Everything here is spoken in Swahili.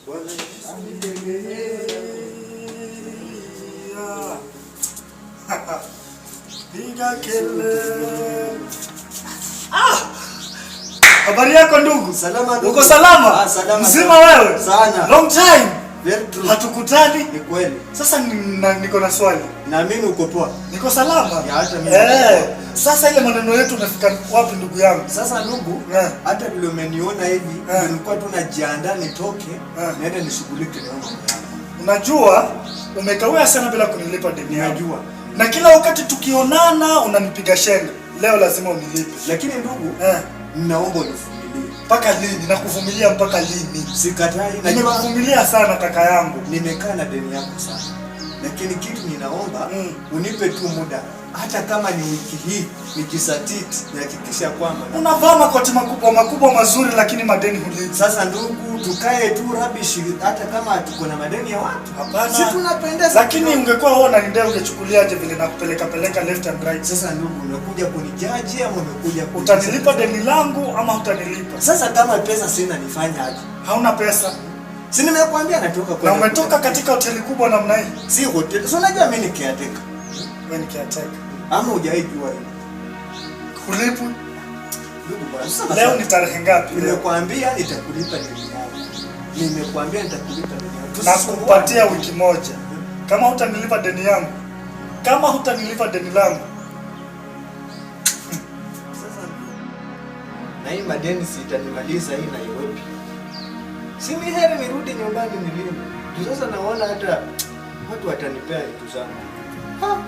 Bwana anitegemea. Piga kelele. Habari yako ndugu? Salama ndugu. Uko salama? Salama. Mzima wewe? Sana. Long time. Very true. Hatukutani? Ni kweli. Sasa niko na swali. Na mimi uko poa? Niko salama. Ya hata mimi. Sasa ile maneno yetu unafika wapi ndugu yangu? Sasa ndugu, hata vile umeniona hivi, nilikuwa tu najiandaa nitoke, niende nishughulike na mambo yangu. Unajua, umekawia sana bila kunilipa deni yangu. Najua. Na kila wakati tukionana unanipiga shenga. Leo lazima unilipe. Lakini ndugu, naomba univumilie. Mpaka lini? Nakuvumilia mpaka lini? Sikatai. Nimekuvumilia sana kaka yangu. Nimekaa na deni yako sana. Lakini kitu ninaomba unipe tu muda. Hata kama ni wiki hii nijisatiti nihakikisha kwamba unavaa makoti makubwa mazuri lakini madeni hulipi. Sasa ndugu, tukae tu rubbish hata kama tuko na madeni ya watu. Hapana. Si tunapendeza. Lakini ungekuwa wewe unanidai ungechukuliaje vile nakupeleka left and right? Sasa ndugu, unakuja kunijaji ama unakuja utanilipa deni langu ama utanilipa? Sasa kama pesa sina nifanye aje? Hauna pesa. Si nimekuambia natoka kwa. Na umetoka katika hoteli kubwa namna hii. Si hoteli. So unajua mimi ni caretaker. Wewe ni caretaker. Ama hujaijua hiyo? Kulipwa? Ndugu bwana, sasa leo ni tarehe ngapi? Nimekuambia nitakulipa deni yako. Nimekuambia nitakulipa deni yako. Na kukupatia wiki moja. Kama hutanilipa deni yangu. Kama hutanilipa deni langu. Sasa na hii madeni sitanimaliza hii Nairobi. Si ni heri nirudi nyumbani nilime. Sasa naona hata watu watanipea vitu zangu.